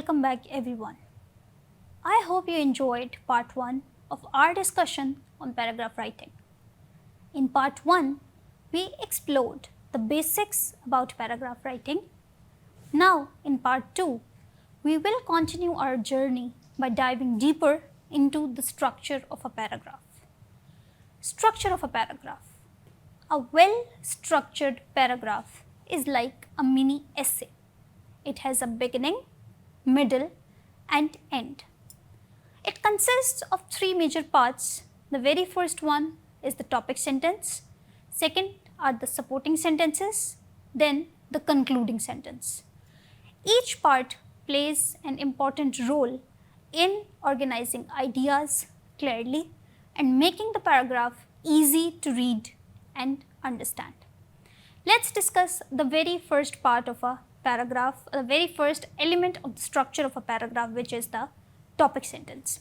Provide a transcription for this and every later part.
welcome back everyone. I hope you enjoyed part 1 of our discussion on paragraph writing. In part 1, we explored the basics about paragraph writing. Now in part 2, we will continue our journey by diving deeper into the structure of a paragraph. Structure of a paragraph. A well-structured paragraph is like a mini essay. It has a beginning, middle and end. It consists of 3 major parts. The very first one is the topic sentence, second are the supporting sentences, then the concluding sentence. Each part plays an important role in organizing ideas clearly and making the paragraph easy to read and understand. Let's discuss the very first part of a paragraph, the very first element of the structure of a paragraph, which is the topic sentence.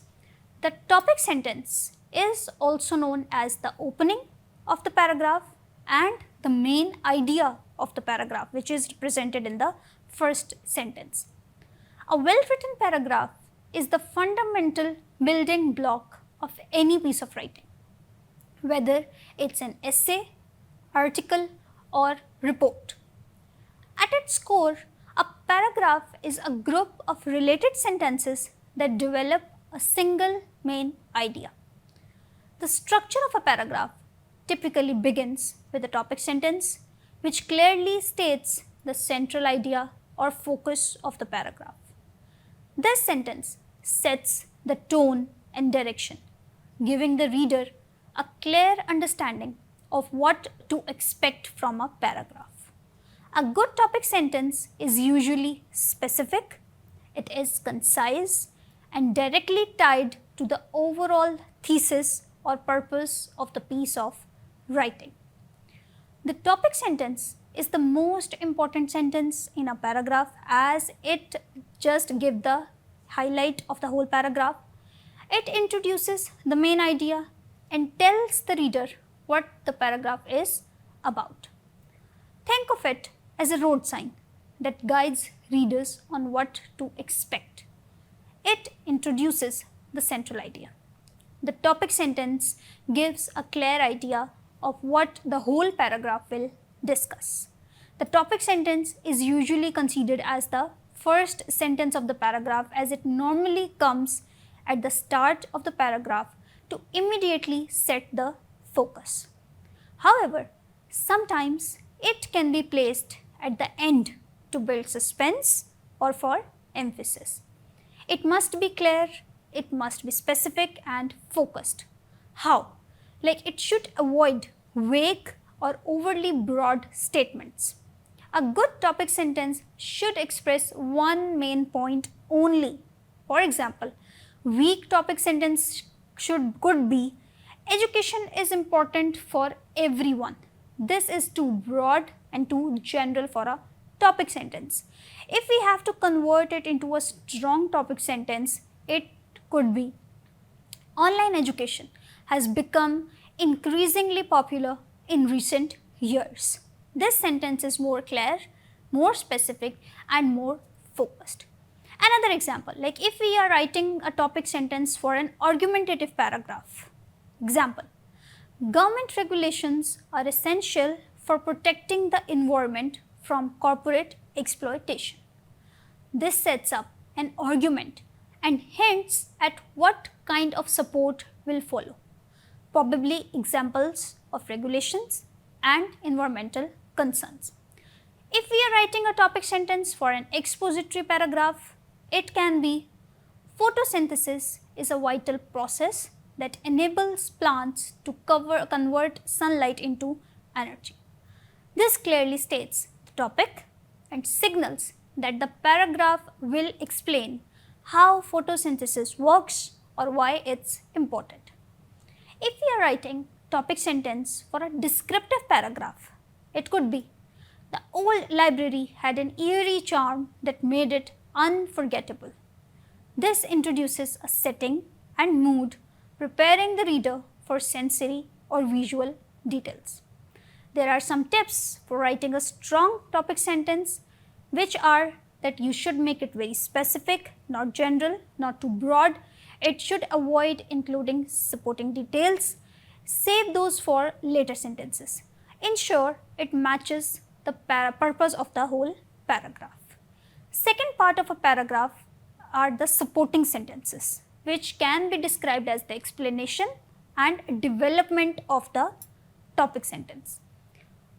The topic sentence is also known as the opening of the paragraph and the main idea of the paragraph, which is represented in the first sentence. A well-written paragraph is the fundamental building block of any piece of writing, whether it's an essay, article or report. At its core, a paragraph is a group of related sentences that develop a single main idea. The structure of a paragraph typically begins with a topic sentence, which clearly states the central idea or focus of the paragraph. This sentence sets the tone and direction, giving the reader a clear understanding of what to expect from a paragraph. A good topic sentence is usually specific, it is concise and directly tied to the overall thesis or purpose of the piece of writing. The topic sentence is the most important sentence in a paragraph, as it just gives the highlight of the whole paragraph. It introduces the main idea and tells the reader what the paragraph is about. Think of it as a road sign that guides readers on what to expect. It introduces the central idea. The topic sentence gives a clear idea of what the whole paragraph will discuss. The topic sentence is usually considered as the first sentence of the paragraph, as it normally comes at the start of the paragraph to immediately set the focus. However, sometimes it can be placed at the end to build suspense or for emphasis. It must be clear, it must be specific and focused. How? Like, it should avoid vague or overly broad statements. A good topic sentence should express one main point only. For example, weak topic sentence could be, education is important for everyone. This is too broad and too general for a topic sentence. If we have to convert it into a strong topic sentence, it could be, online education has become increasingly popular in recent years. This sentence is more clear, more specific and more focused. Another example, like if we are writing a topic sentence for an argumentative paragraph. Example, government regulations are essential for protecting the environment from corporate exploitation. This sets up an argument and hints at what kind of support will follow, probably examples of regulations and environmental concerns. If we are writing a topic sentence for an expository paragraph, it can be, photosynthesis is a vital process that enables plants to convert sunlight into energy. This clearly states the topic and signals that the paragraph will explain how photosynthesis works or why it's important. If we are writing topic sentence for a descriptive paragraph, it could be, the old library had an eerie charm that made it unforgettable. This introduces a setting and mood, preparing the reader for sensory or visual details. There are some tips for writing a strong topic sentence, which are that you should make it very specific, not general, not too broad. It should avoid including supporting details. Save those for later sentences. Ensure it matches the purpose of the whole paragraph. Second part of a paragraph are the supporting sentences, which can be described as the explanation and development of the topic sentence.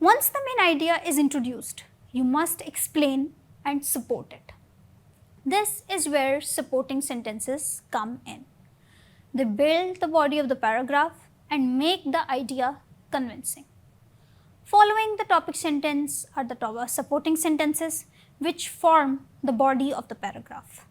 Once the main idea is introduced, you must explain and support it. This is where supporting sentences come in. They build the body of the paragraph and make the idea convincing. Following the topic sentence are the supporting sentences which form the body of the paragraph.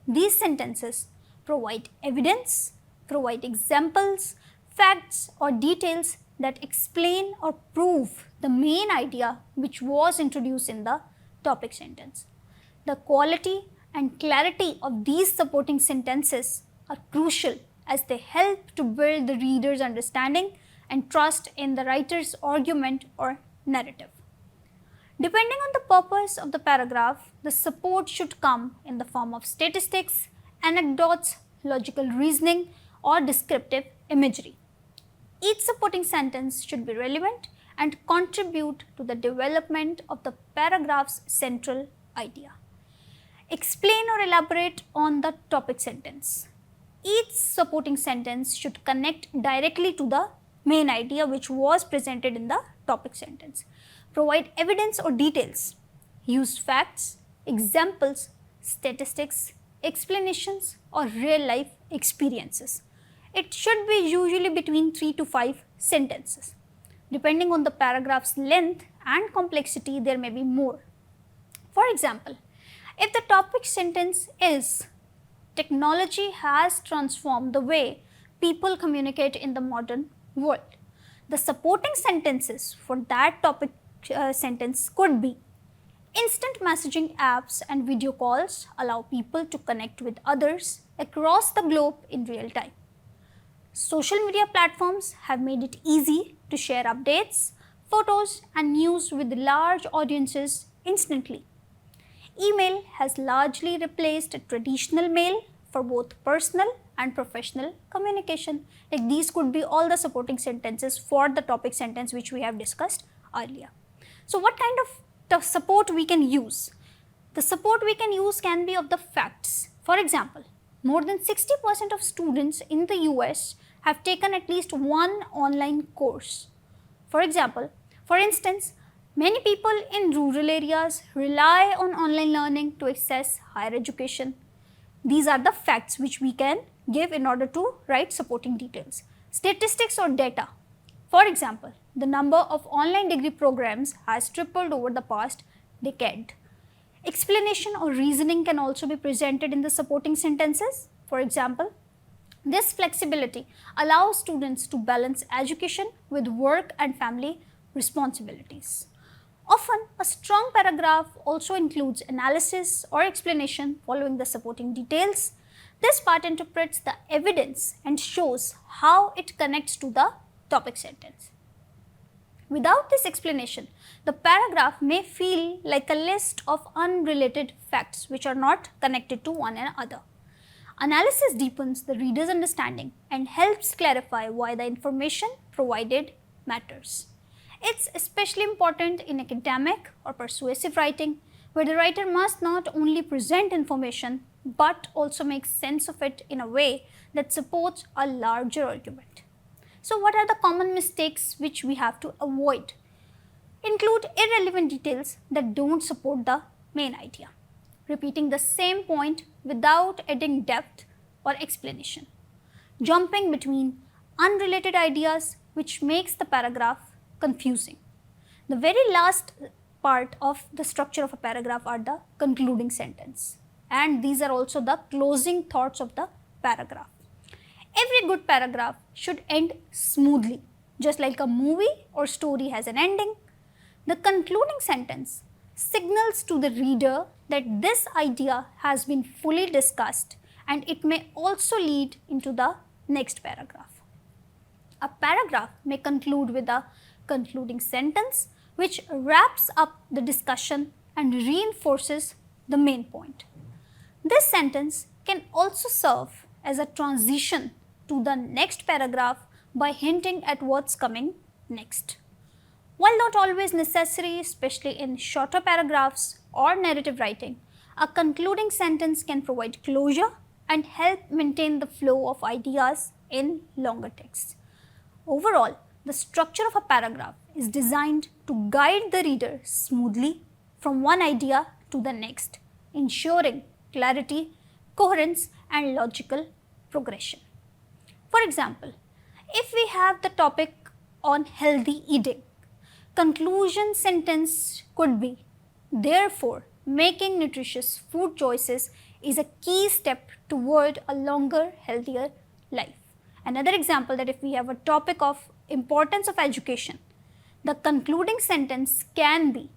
These sentences provide evidence, provide examples, facts or details that explain or prove the main idea which was introduced in the topic sentence. The quality and clarity of these supporting sentences are crucial as they help to build the reader's understanding and trust in the writer's argument or narrative. Depending on the purpose of the paragraph, the support should come in the form of statistics, anecdotes, logical reasoning, or descriptive imagery. Each supporting sentence should be relevant and contribute to the development of the paragraph's central idea. Explain or elaborate on the topic sentence. Each supporting sentence should connect directly to the main idea which was presented in the topic sentence. Provide evidence or details. Use facts, examples, statistics, explanations, or real life experiences. It should be usually between 3 to 5 sentences. Depending on the paragraph's length and complexity, there may be more. For example, if the topic sentence is technology has transformed the way people communicate in the modern world, the supporting sentences for that topic sentence could be: instant messaging apps and video calls allow people to connect with others across the globe in real time. Social media platforms have made it easy to share updates, photos, and news with large audiences instantly. Email has largely replaced traditional mail for both personal and professional communication. Like these could be all the supporting sentences for the topic sentence which we have discussed earlier. So what kind of support we can use? The support we can use can be of the facts. For example, more than 60% of students in the US have taken at least one online course. For instance, many people in rural areas rely on online learning to access higher education. These are the facts which we can give in order to write supporting details. Statistics or data. For example, the number of online degree programs has tripled over the past decade. Explanation or reasoning can also be presented in the supporting sentences. For example, this flexibility allows students to balance education with work and family responsibilities. Often, a strong paragraph also includes analysis or explanation following the supporting details. This part interprets the evidence and shows how it connects to the topic sentence. Without this explanation, the paragraph may feel like a list of unrelated facts which are not connected to one another. Analysis deepens the reader's understanding and helps clarify why the information provided matters. It's especially important in academic or persuasive writing, where the writer must not only present information but also make sense of it in a way that supports a larger argument. So what are the common mistakes which we have to avoid? Include irrelevant details that don't support the main idea. Repeating the same point without adding depth or explanation. Jumping between unrelated ideas which makes the paragraph confusing. The very last part of the structure of a paragraph are the concluding sentence, and these are also the closing thoughts of the paragraph. Every good paragraph should end smoothly, just like a movie or story has an ending. The concluding sentence signals to the reader that this idea has been fully discussed, and it may also lead into the next paragraph. A paragraph may conclude with a concluding sentence which wraps up the discussion and reinforces the the main point. This sentence can also serve as a transition to the next paragraph by hinting at what's coming next. While not always necessary, especially in shorter paragraphs or narrative writing, a concluding sentence can provide closure and help maintain the flow of ideas in longer texts. Overall, the structure of a paragraph is designed to guide the reader smoothly from one idea to the next, ensuring clarity, coherence, and logical progression. For example, if we have the topic on healthy eating, conclusion sentence could be, therefore, making nutritious food choices is a key step toward a longer, healthier life. Another example, that if we have a topic of importance of education, the concluding sentence can be,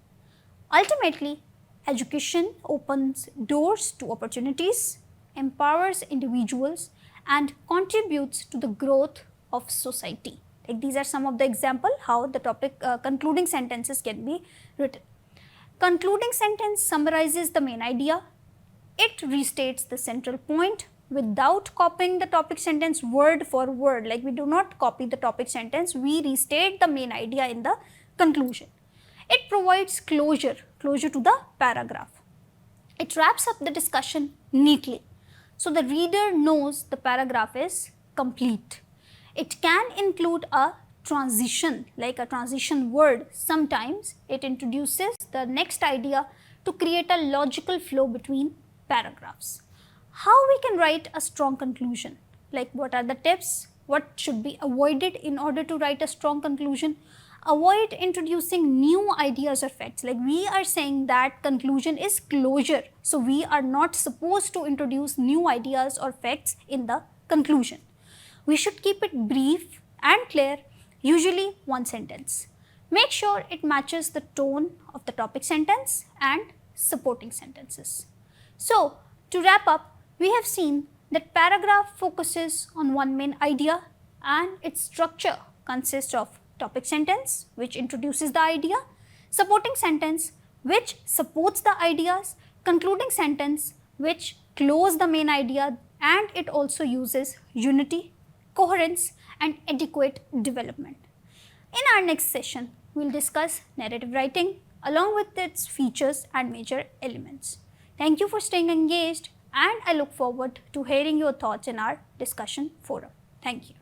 ultimately, education opens doors to opportunities, empowers individuals, and contributes to the growth of society. Like, these are some of the examples how the topic concluding sentences can be written. Concluding sentence summarizes the main idea. It restates the central point without copying the topic sentence word for word. Like, we do not copy the topic sentence, we restate the main idea in the conclusion. It provides closure to the paragraph. It wraps up the discussion neatly, so the reader knows the paragraph is complete. It can include a transition, like a transition word. Sometimes it introduces the next idea to create a logical flow between paragraphs. How we can write a strong conclusion? Like, what are the tips? What should be avoided in order to write a strong conclusion? Avoid introducing new ideas or facts. Like, we are saying that conclusion is closure, so we are not supposed to introduce new ideas or facts in the conclusion. We should keep it brief and clear, usually one sentence. Make sure it matches the tone of the topic sentence and supporting sentences. So, to wrap up, we have seen that paragraph focuses on one main idea and its structure consists of topic sentence, which introduces the idea, supporting sentence, which supports the ideas, concluding sentence, which close the main idea, and it also uses unity, coherence, and adequate development. In our next session, we will discuss narrative writing along with its features and major elements. Thank you for staying engaged, and I look forward to hearing your thoughts in our discussion forum. Thank you.